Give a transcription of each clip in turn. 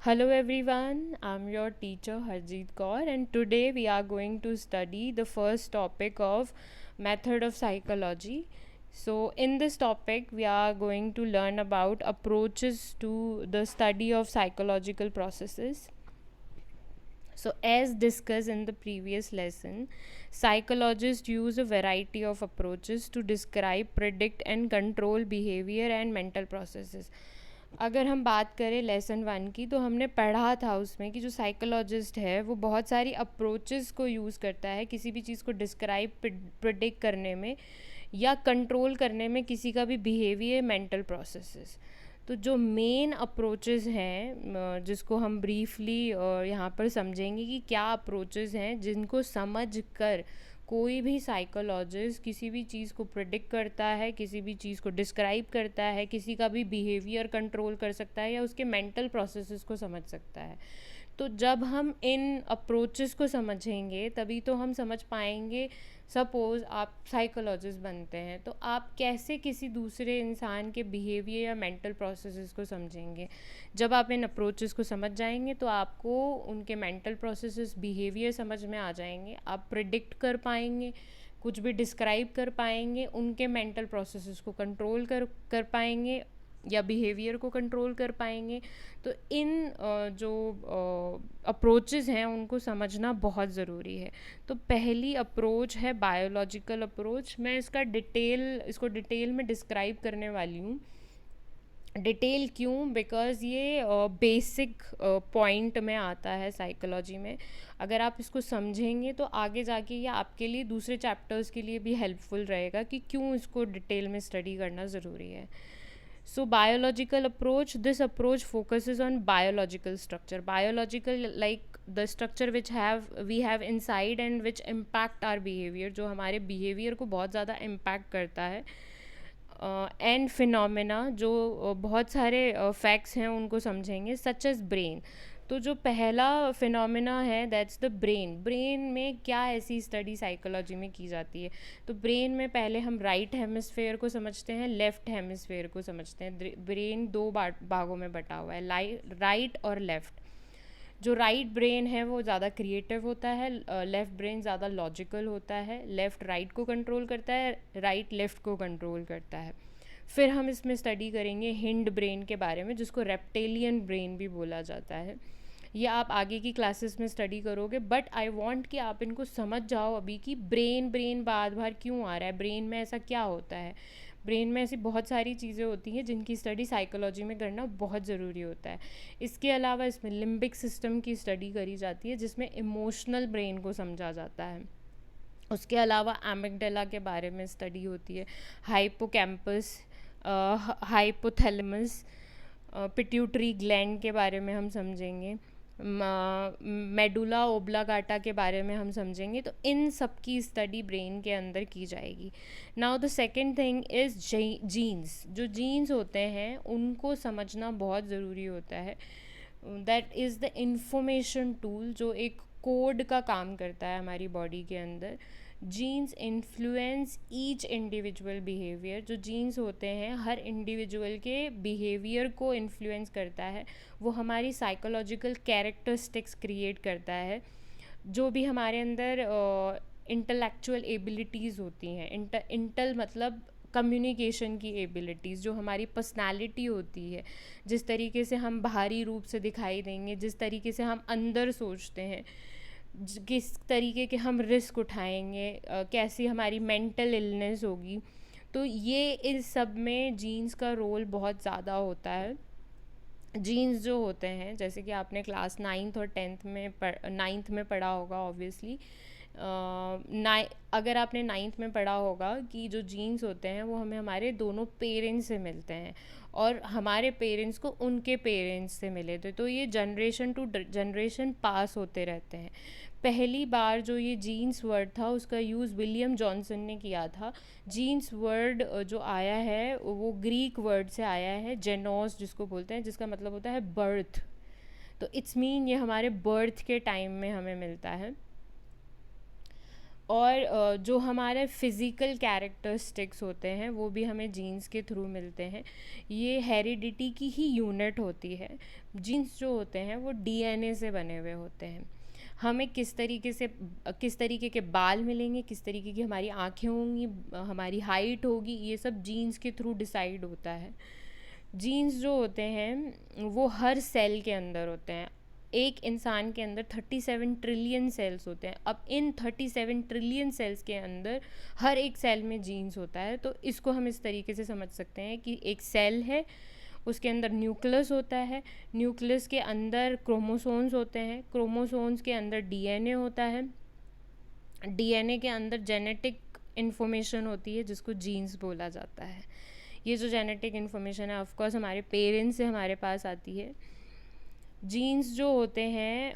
Hello everyone, I'm your teacher Harjeet Kaur and today we are going to study the first topic of method of psychology. So in this topic we are going to learn about approaches to the study of psychological processes. So, as discussed in the previous lesson, psychologists use a variety of approaches to describe, predict and control behavior and mental processes. अगर हम बात करें lesson 1 की तो हमने पढ़ा था उसमें कि जो साइकोलॉजिस्ट है वो बहुत सारी अप्रोचेस को यूज़ करता है किसी भी चीज़ को डिस्क्राइब प्रिडिक्ट करने में या कंट्रोल करने में किसी का भी बिहेवियर मेंटल प्रोसेसेस। तो जो मेन अप्रोचेस हैं जिसको हम ब्रीफली यहाँ पर समझेंगे कि क्या अप्रोचेस हैं जिनको समझ कर कोई भी साइकोलॉजिस्ट किसी भी चीज़ को प्रिडिक्ट करता है, किसी भी चीज़ को डिस्क्राइब करता है, किसी का भी बिहेवियर कंट्रोल कर सकता है या उसके मेंटल प्रोसेसेस को समझ सकता है। तो जब हम इन अप्रोचेस को समझेंगे तभी तो हम समझ पाएंगे। सपोज़ आप साइकोलॉजिस्ट बनते हैं तो आप कैसे किसी दूसरे इंसान के बिहेवियर या मेंटल प्रोसेसेस को समझेंगे। जब आप इन अप्रोचेस को समझ जाएंगे तो आपको उनके मेंटल प्रोसेसेस बिहेवियर समझ में आ जाएंगे, आप प्रिडिक्ट कर पाएंगे, कुछ भी डिस्क्राइब कर पाएंगे, उनके मेंटल प्रोसेसेस को कंट्रोल कर पाएंगे या बिहेवियर को कंट्रोल कर पाएंगे। तो इन जो अप्रोचेस हैं उनको समझना बहुत ज़रूरी है। तो पहली अप्रोच है बायोलॉजिकल अप्रोच। मैं इसको डिटेल में डिस्क्राइब करने वाली हूँ। डिटेल क्यों? बिकॉज़ ये बेसिक पॉइंट में आता है साइकोलॉजी में। अगर आप इसको समझेंगे तो आगे जाके ये आपके लिए दूसरे चैप्टर्स के लिए भी हेल्पफुल रहेगा कि क्यों इसको डिटेल में स्टडी करना ज़रूरी है। So biological approach, this approach focuses on biological structure. Biological like the structure which we have inside and which impact our behavior, जो हमारे behavior को बहुत ज़्यादा impact करता है। एंड फिनोमेना जो बहुत सारे फैक्ट्स हैं उनको समझेंगे सच एज ब्रेन। तो जो पहला फिनोमेना है दैट्स द ब्रेन। ब्रेन में क्या ऐसी स्टडी साइकोलॉजी में की जाती है? तो ब्रेन में पहले हम राइट हेमिस्फेयर को समझते हैं, लेफ़्ट हेमिस्फेयर को समझते हैं। ब्रेन दो भागों में बटा हुआ है, राइट और लेफ़्ट। जो राइट ब्रेन है वो ज़्यादा क्रिएटिव होता है, लेफ़्ट ब्रेन ज़्यादा लॉजिकल होता है। लेफ़्ट राइट को कंट्रोल करता है, राइट लेफ़्ट को कंट्रोल करता है। फिर हम इसमें स्टडी करेंगे हिंड ब्रेन के बारे में, जिसको रेप्टेलियन ब्रेन भी बोला जाता है। ये आप आगे की क्लासेस में स्टडी करोगे, बट आई वांट कि आप इनको समझ जाओ अभी कि ब्रेन ब्रेन बार बार क्यों आ रहा है, ब्रेन में ऐसा क्या होता है। ब्रेन में ऐसी बहुत सारी चीज़ें होती हैं जिनकी स्टडी साइकोलॉजी में करना बहुत ज़रूरी होता है। इसके अलावा इसमें लिम्बिक सिस्टम की स्टडी करी जाती है जिसमें इमोशनल ब्रेन को समझा जाता है। उसके अलावा एमिगडाला के बारे में स्टडी होती है, हाइपोकैम्पस, हाइपोथैलेमस, पिट्यूटरी ग्लैंड के बारे में हम समझेंगे, मेडुला ओब्लागाटा के बारे में हम समझेंगे। तो इन सब की स्टडी ब्रेन के अंदर की जाएगी। Now the second thing is genes. जो जीन्स होते हैं उनको समझना बहुत ज़रूरी होता है। That is the information tool जो एक कोड का काम करता है हमारी बॉडी के अंदर। Genes influence each individual behaviour. जो जीन्स होते हैं हर इंडिविजुअल के बिहेवियर को इन्फ्लुएंस करता है, वो हमारी साइकोलॉजिकल कैरेक्टरिस्टिक्स क्रिएट करता है। जो भी हमारे अंदर इंटेलेक्चुअल एबिलिटीज़ होती हैं, इंटल मतलब कम्युनिकेशन की एबिलिटीज़, जो हमारी पर्सनालिटी होती है, जिस तरीके से हम बाहरी रूप से दिखाई देंगे, जिस तरीके से हम अंदर सोचते हैं, किस तरीके के हम रिस्क उठाएंगे, कैसी हमारी मेंटल इलनेस होगी। तो ये इस सब में जीन्स का रोल बहुत ज़्यादा होता है। जीन्स जो होते हैं, जैसे कि आपने क्लास 9th और 10th में 9th में पढ़ा होगा ऑब्वियसली। अगर आपने 9th में पढ़ा होगा कि जो जीन्स होते हैं वो हमें हमारे दोनों पेरेंट्स से मिलते हैं और हमारे पेरेंट्स को उनके पेरेंट्स से मिले थे। तो ये जनरेशन टू जनरेशन पास होते रहते हैं। पहली बार जो ये जीन्स वर्ड था उसका यूज़ विलियम जॉनसन ने किया था। जीन्स वर्ड जो आया है वो ग्रीक वर्ड से आया है, जेनोस जिसको बोलते हैं, जिसका मतलब होता है बर्थ। तो इट्स मीन ये हमारे बर्थ के टाइम में हमें मिलता है। और जो हमारे फिज़िकल कैरेक्टरिस्टिक्स होते हैं वो भी हमें जीन्स के थ्रू मिलते हैं। ये हेरिडिटी की ही यूनिट होती है। जीन्स जो होते हैं वो डीएनए से बने हुए होते हैं। हमें किस तरीके के बाल मिलेंगे, किस तरीके की हमारी आँखें होंगी, हमारी हाइट होगी, ये सब जीन्स के थ्रू डिसाइड होता है। जीन्स जो होते हैं वो हर सेल के अंदर होते हैं। एक इंसान के अंदर 37 ट्रिलियन सेल्स होते हैं। अब इन 37 ट्रिलियन सेल्स के अंदर हर एक सेल में जीन्स होता है। तो इसको हम इस तरीके से समझ सकते हैं कि एक सेल है, उसके अंदर न्यूक्लियस होता है, न्यूक्लियस के अंदर क्रोमोसोम्स होते हैं, क्रोमोसोम्स के अंदर डीएनए होता है, डीएनए के अंदर जेनेटिक इन्फॉर्मेशन होती है जिसको जीन्स बोला जाता है। ये जो जेनेटिक इन्फॉर्मेशन है ऑफ कोर्स हमारे पेरेंट्स से हमारे पास आती है। जीन्स जो होते हैं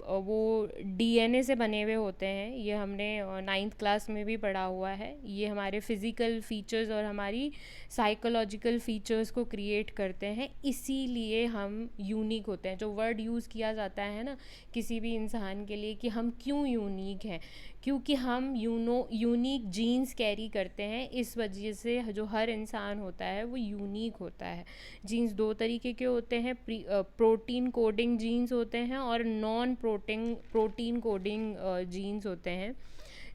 वो डीएनए से बने हुए होते हैं। ये हमने 9th क्लास में भी पढ़ा हुआ है। ये हमारे फिज़िकल फीचर्स और हमारी साइकोलॉजिकल फीचर्स को क्रिएट करते हैं, इसीलिए हम यूनिक होते हैं। जो वर्ड यूज़ किया जाता है ना किसी भी इंसान के लिए कि हम क्यों यूनिक हैं, क्योंकि हम यूनिक जीन्स कैरी करते हैं। इस वजह से जो हर इंसान होता है वो यूनिक होता है। जीन्स दो तरीके के होते हैं, प्रोटीन कोडिंग जीन्स होते हैं और नॉन प्रोटीन कोडिंग जीन्स होते हैं।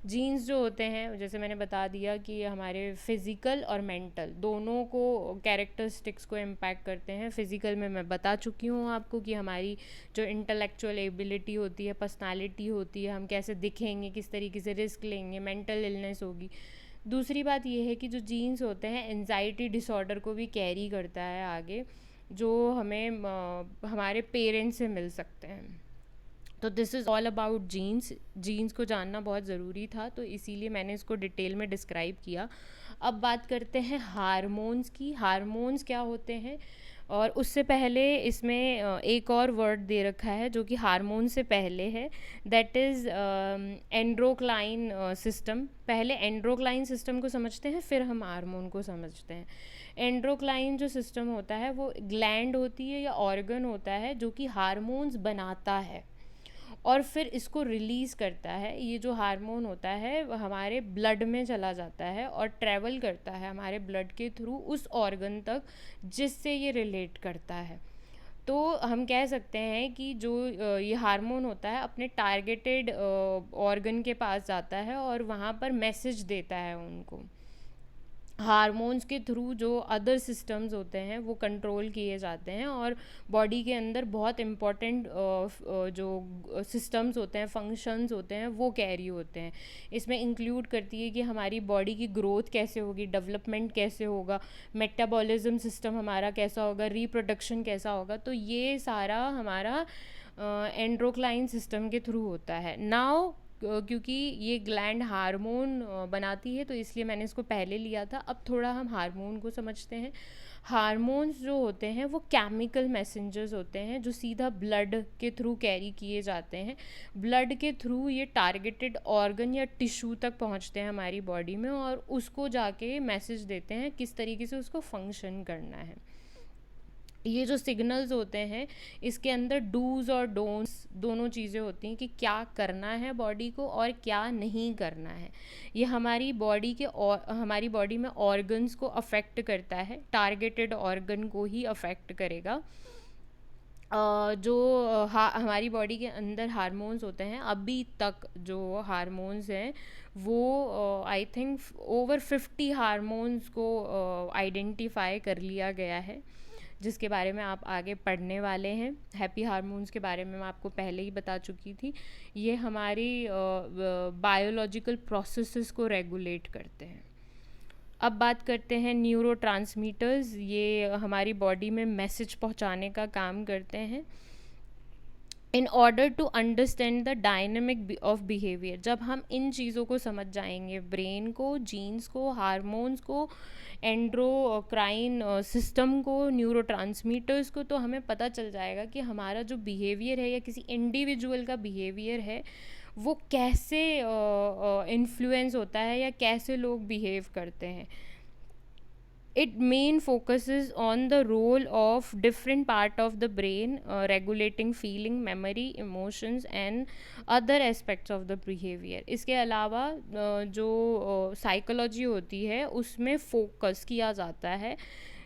जीन्स जो होते हैं जैसे मैंने बता दिया कि ये हमारे फिज़िकल और मेंटल दोनों को कैरेक्टरिस्टिक्स को इम्पैक्ट करते हैं। फ़िज़िकल में मैं बता चुकी हूँ आपको कि हमारी जो इंटेलेक्चुअल एबिलिटी होती है, पर्सनालिटी होती है, हम कैसे दिखेंगे, किस तरीके से रिस्क लेंगे, मेंटल इलनेस होगी। दूसरी बात ये है कि जो जीन्स होते हैं एंजाइटी डिसऑर्डर को भी कैरी करता है आगे, जो हमें हमारे पेरेंट्स से मिल सकते हैं। तो this is all about genes. Genes को जानना बहुत ज़रूरी था, तो इसीलिए मैंने इसको डिटेल में डिस्क्राइब किया। अब बात करते हैं हार्मोन्स की। हार्मोन्स क्या होते हैं, और उससे पहले इसमें एक और वर्ड दे रखा है जो कि हार्मोन से पहले है, दैट इज़ एंड्रोक्लाइन सिस्टम। पहले एंड्रोक्लाइन सिस्टम को समझते हैं, फिर हम हार्मोन को समझते हैं। एंड्रोक्लाइन जो सिस्टम होता है वो ग्लैंड होती है या ऑर्गन होता है जो कि हार्मोन्स बनाता है और फिर इसको रिलीज़ करता है। ये जो हार्मोन होता है वो हमारे ब्लड में चला जाता है और ट्रैवल करता है हमारे ब्लड के थ्रू उस ऑर्गन तक जिससे ये रिलेट करता है। तो हम कह सकते हैं कि जो ये हार्मोन होता है अपने टारगेटेड ऑर्गन के पास जाता है और वहाँ पर मैसेज देता है उनको। हार्मोन्स के थ्रू जो अदर सिस्टम्स होते हैं वो कंट्रोल किए जाते हैं और बॉडी के अंदर बहुत इम्पॉर्टेंट जो सिस्टम्स होते हैं, फंक्शंस होते हैं, वो कैरी होते हैं। इसमें इंक्लूड करती है कि हमारी बॉडी की ग्रोथ कैसे होगी, डेवलपमेंट कैसे होगा, मेटाबॉलिज्म सिस्टम हमारा कैसा होगा, रिप्रोडक्शन कैसा होगा। तो ये सारा हमारा एंड्रोक्लाइन सिस्टम के थ्रू होता है। नाउ क्योंकि ये ग्लैंड हार्मोन बनाती है तो इसलिए मैंने इसको पहले लिया था। अब थोड़ा हम हार्मोन को समझते हैं। हार्मोन्स जो होते हैं वो केमिकल मैसेंजर्स होते हैं जो सीधा ब्लड के थ्रू कैरी किए जाते हैं। ब्लड के थ्रू ये टारगेटेड ऑर्गन या टिश्यू तक पहुंचते हैं हमारी बॉडी में और उसको जाके मैसेज देते हैं किस तरीके से उसको फंक्शन करना है। ये जो सिग्नल्स होते हैं इसके अंदर डूज और डोंट्स दोनों चीज़ें होती हैं कि क्या करना है बॉडी को और क्या नहीं करना है। ये हमारी बॉडी के और हमारी बॉडी में ऑर्गन्स को अफेक्ट करता है, टारगेटेड ऑर्गन को ही अफेक्ट करेगा। जो हमारी बॉडी के अंदर हार्मोन्स होते हैं, अभी तक जो हार्मोन्स हैं वो आई थिंक ओवर 50 हार्मोन्स को आइडेंटिफाई कर लिया गया है, जिसके बारे में आप आगे पढ़ने वाले हैं। हैप्पी हार्मोन्स के बारे में मैं आपको पहले ही बता चुकी थी। ये हमारी बायोलॉजिकल प्रोसेसेस को रेगुलेट करते हैं। अब बात करते हैं न्यूरोट्रांसमीटर्स। ये हमारी बॉडी में मैसेज पहुंचाने का काम करते हैं in order to understand the dynamic of behaviour. जब हम इन चीज़ों को समझ जाएंगे, ब्रेन को, जीन्स को, हार्मोन्स को, एंड्रोक्राइन सिस्टम को, न्यूरोट्रांसमीटर्स को, तो हमें पता चल जाएगा कि हमारा जो बिहेवियर है या किसी इंडिविजुअल का बिहेवियर है वो कैसे इन्फ्लुएंस होता है या कैसे लोग बिहेव करते हैं। it main focuses on the role of different part of the brain regulating feeling, memory, emotions and other aspects of the behavior. इसके अलावा जो साइकोलॉजी होती है उसमें फोकस किया जाता है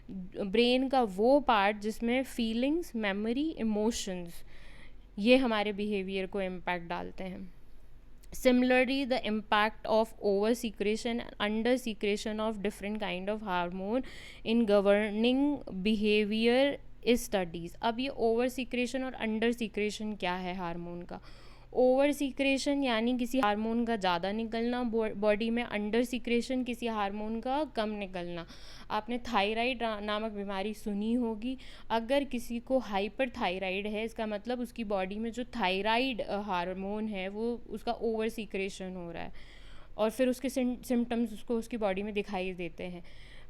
ब्रेन का वो पार्ट जिसमें फीलिंग्स, मेमोरी, इमोशंस ये हमारे बिहेवियर को इम्पैक्ट डालते हैं. Similarly, the impact of over secretion and under secretion of different kind of hormone in governing behavior is studies. अब ये ओवर सीक्रेशन और अंडर सीक्रेशन क्या है हार्मोन का? ओवर सीक्रेशन यानी किसी हार्मोन का ज़्यादा निकलना बॉडी में, अंडर सीक्रेशन किसी हार्मोन का कम निकलना. आपने थायराइड नामक बीमारी सुनी होगी. अगर किसी को हाइपर थायराइड है, इसका मतलब उसकी बॉडी में जो थायराइड हार्मोन है वो उसका ओवर सीक्रेशन हो रहा है और फिर उसके सिम्टम्स उसको उसकी बॉडी में दिखाई देते हैं.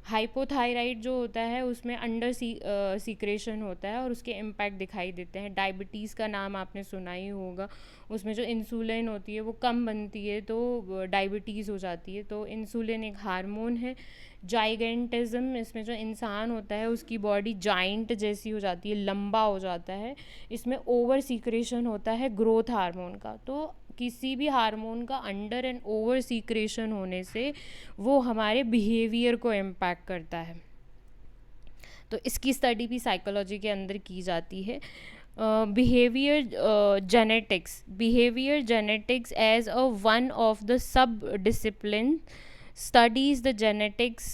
हाइपोथायराइड जो होता है उसमें अंडर सीक्रेशन होता है और उसके इम्पैक्ट दिखाई देते हैं. डायबिटीज़ का नाम आपने सुना ही होगा. उसमें जो इंसुलिन होती है वो कम बनती है तो डायबिटीज़ हो जाती है. तो इंसुलिन एक हार्मोन है. जाइगेंटिज्म, इसमें जो इंसान होता है उसकी बॉडी जाइंट जैसी हो जाती है, लंबा हो जाता है. इसमें ओवर सीक्रेशन होता है ग्रोथ हार्मोन का. तो किसी भी हार्मोन का अंडर एंड ओवर सीक्रेशन होने से वो हमारे बिहेवियर को इम्पैक्ट करता है. तो इसकी स्टडी भी साइकोलॉजी के अंदर की जाती है. Behaviour genetics as a one of the sub discipline studies the genetics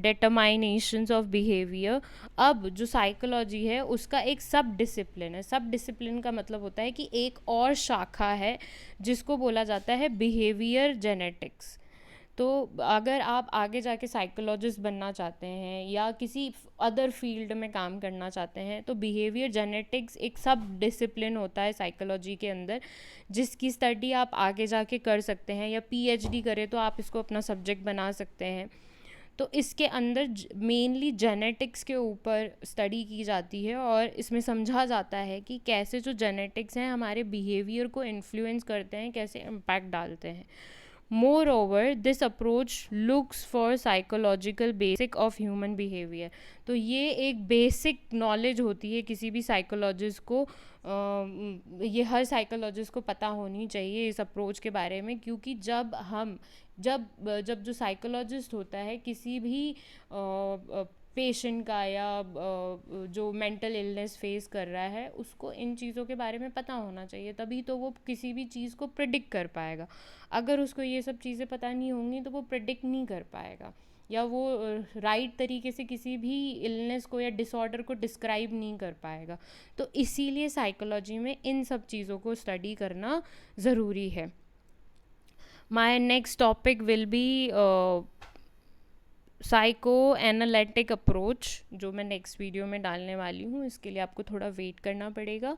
determinations of behavior. अब जो साइकोलॉजी है उसका एक सब डिसिप्लिन है. सब डिसिप्लिन का मतलब होता है कि एक और शाखा है जिसको बोला जाता है बिहेवियर जेनेटिक्स. तो अगर आप आगे जाके साइकोलॉजिस्ट बनना चाहते हैं या किसी अदर फील्ड में काम करना चाहते हैं तो बिहेवियर जेनेटिक्स एक सब डिसिप्लिन होता है साइकोलॉजी के अंदर, जिसकी स्टडी आप आगे जाके कर सकते हैं या पीएचडी करें तो आप इसको अपना सब्जेक्ट बना सकते हैं. तो इसके अंदर मेनली जेनेटिक्स के ऊपर स्टडी की जाती है और इसमें समझा जाता है कि कैसे जो जेनेटिक्स हैं हमारे बिहेवियर को इन्फ्लुएंस करते हैं, कैसे इम्पैक्ट डालते हैं. Moreover, this approach looks for psychological basic of human behavior. तो ये एक बेसिक नॉलेज होती है किसी भी साइकोलॉजिस्ट को. ये हर साइकोलॉजिस्ट को पता होनी चाहिए इस अप्रोच के बारे में, क्योंकि जब जो साइकोलॉजिस्ट होता है किसी भी पेशेंट का या जो मेंटल इलनेस फेस कर रहा है उसको इन चीज़ों के बारे में पता होना चाहिए, तभी तो वो किसी भी चीज़ को प्रिडिक्ट कर पाएगा. अगर उसको ये सब चीज़ें पता नहीं होंगी तो वो प्रिडिक्ट नहीं कर पाएगा या वो राइट तरीके से किसी भी इलनेस को या डिसऑर्डर को डिस्क्राइब नहीं कर पाएगा. तो इसीलिए साइकोलॉजी में इन सब चीज़ों को स्टडी करना ज़रूरी है. My next topic will be psycho analytic approach, जो मैं नेक्स्ट वीडियो में डालने वाली हूँ. इसके लिए आपको थोड़ा वेट करना पड़ेगा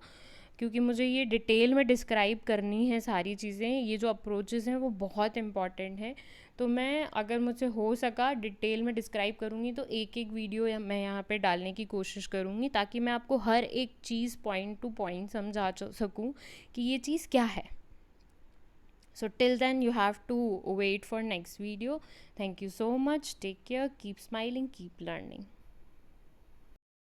क्योंकि मुझे ये डिटेल में डिस्क्राइब करनी है सारी चीज़ें. ये जो अप्रोचेस हैं वो बहुत इंपॉर्टेंट हैं. तो मैं अगर मुझसे हो सका डिटेल में डिस्क्राइब करूँगी तो एक एक वीडियो मैं यहाँ पे डालने की कोशिश करूँगी ताकि मैं आपको हर एक चीज़ पॉइंट टू पॉइंट समझा सकूँ कि ये चीज़ क्या है. So till then you have to wait for next video. Thank you so much. Take care. Keep smiling. Keep learning.